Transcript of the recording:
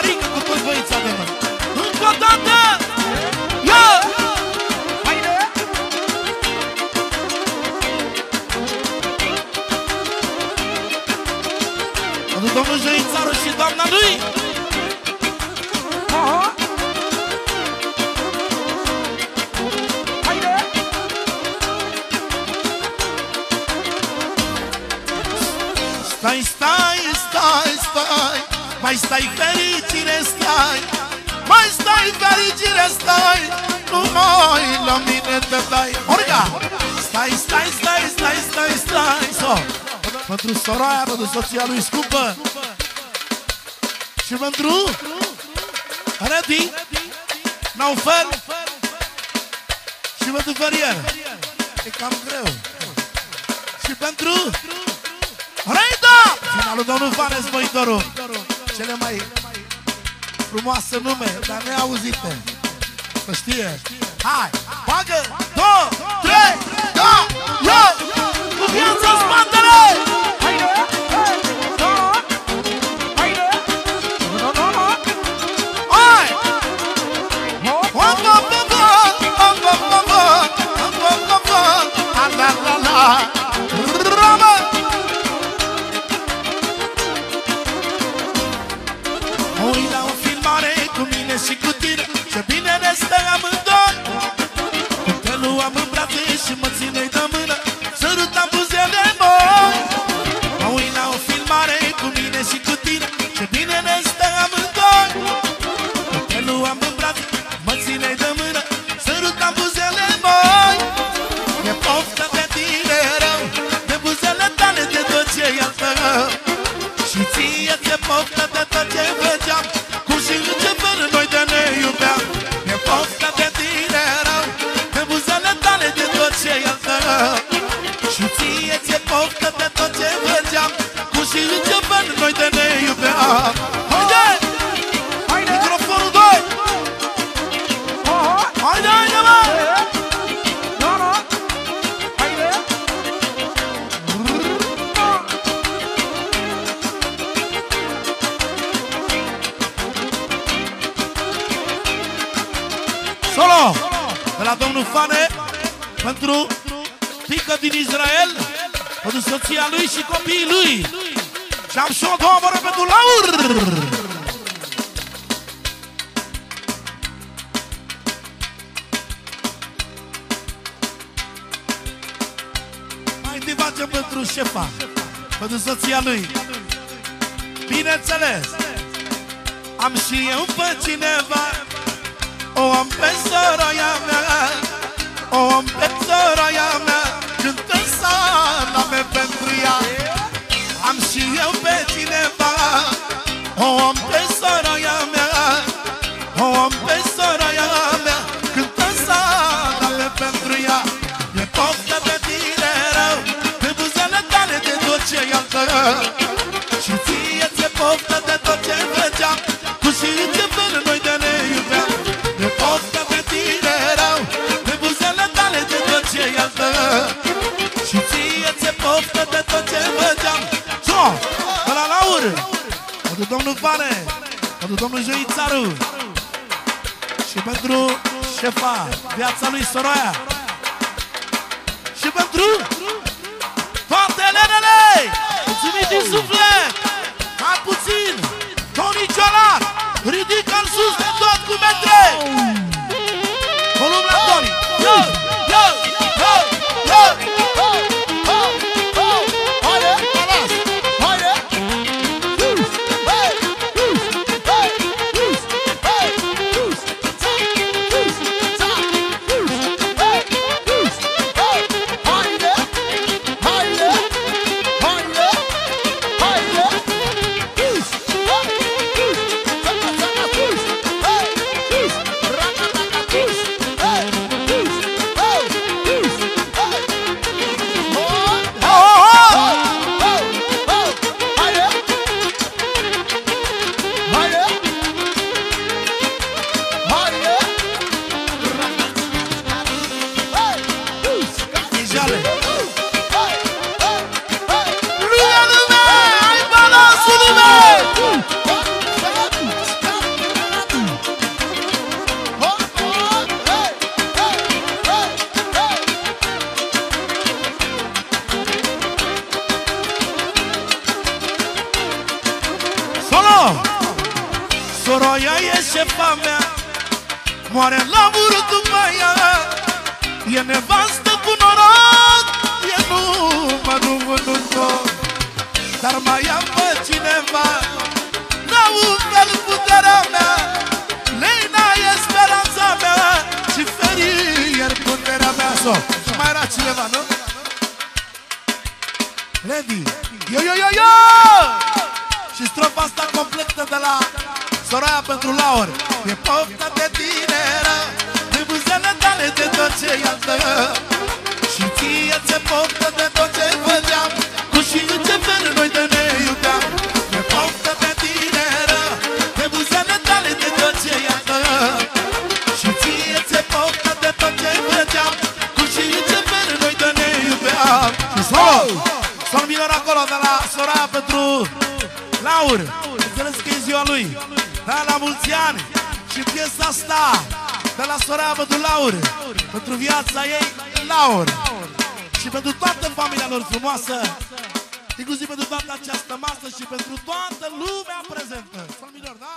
Marică cu toți băița de mână. Încă o dată! Ia! Domnul Jăițaru și doamna lui. Stai, stai, stai, stai, mai stai fericire, stai, mai stai fericire, stai, numai la mine te dai. Orga! Stai, stai, stai, stai, stai, stai, so. Pentru soroaia, pentru soția lui scumpă. Și pentru Redi, Naufel și pentru Ferier. E cam greu. Și pentru Reida! Finalul domnul Vanes Măitoru. Cele mai frumoase nume, dar neauzite. Să știe. Hai, bagă, 2, 3, da, ia! Cu viața în spatele! Și cu tine, ce bine ne stă amândoi. Te luam în brațe și mă ține-i de mână, sărutam buzele moi. Mă uit la o filmare cu mine și cu tine, ce bine ne stă amândoi. Te luam în brațe, mă ține-i de mână, sărutam buzele moi. E poftă de tine rău, de buzele tale, de tot ce-i al tău. Și ție ți-e poftă de tot ce făceam, cum și ce fără noi de ne iubeam. E poftă de tine rău, de buzele tale, de tot ce-i al tău. Și ție ți-e poftă de tot ce făceam, cum și ce fără noi de ne iubeam. Haide! Microfonul 2! Haide, haide, mă! Solo de la domnul Fane pentru Pică din Israel, pentru soția lui și copiii lui. Și am și o două mără pentru Laur. Mai te facem pentru șefa, pentru soția lui. Bineînțeles, am și eu pe cineva. O am pe soroia mea, o am pe soroia mea, cântă salame pentru ea. Am și eu pe cineva, o am pe soroia mea, o am pe soroia mea, cântă salame pentru ea. E poftă de tine rău, de buzele tale, de tot ce-i al tău. Și ție ți-e poftă de tot ce făceam, cu și ce fără noi de ne iubeam. E poftă de tine rău, de buzele tale, de tot ce-i al tău. Și ție ți-e poftă de tot ce făceam. So, de la Laur, pentru domnul Vane, pentru domnul Jăițaru și pentru șefa, viața lui Soroia. Și pentru toate elenele, mulțumim din suflet. Mai puțin, Toni Ciolac, ridică-l sus de tot cu metre. Volum la Toni. Yo, yo, yo, yo. Haide, alas, haide. Soroia e șefa mea, moare la urât după ea. E nevastă cu noroc, e numărul tot. Dar mai am pe cineva, la un fel puterea mea. Leina e speranța mea și Ferier puterea mea. Și mai era cineva, nu? Levi, yo! Și strofa asta completă de la Soroia pentru Laur. E poftă de tineră, de buzele tale, de tot ce i-al tău. Și ție ți-e poftă de tot ce făceam, cu și în ce fel noi de ne iubeam. E poftă de tineră, de buzele tale, de tot ce i-al tău. Și ție ți-e poftă de tot ce făceam, cu și în ce fel noi de ne iubeam. Și sol minor acolo de la Soroia pentru Laur. Înțeles că e ziua lui. Da, la mulți ani. Și piesa asta de la Soroia pentru Laur, pentru viața ei, Laur. Și pentru toată familia lor frumoasă, inclusiv pentru toată această masă și pentru toată lumea prezentă. Sol minor, da?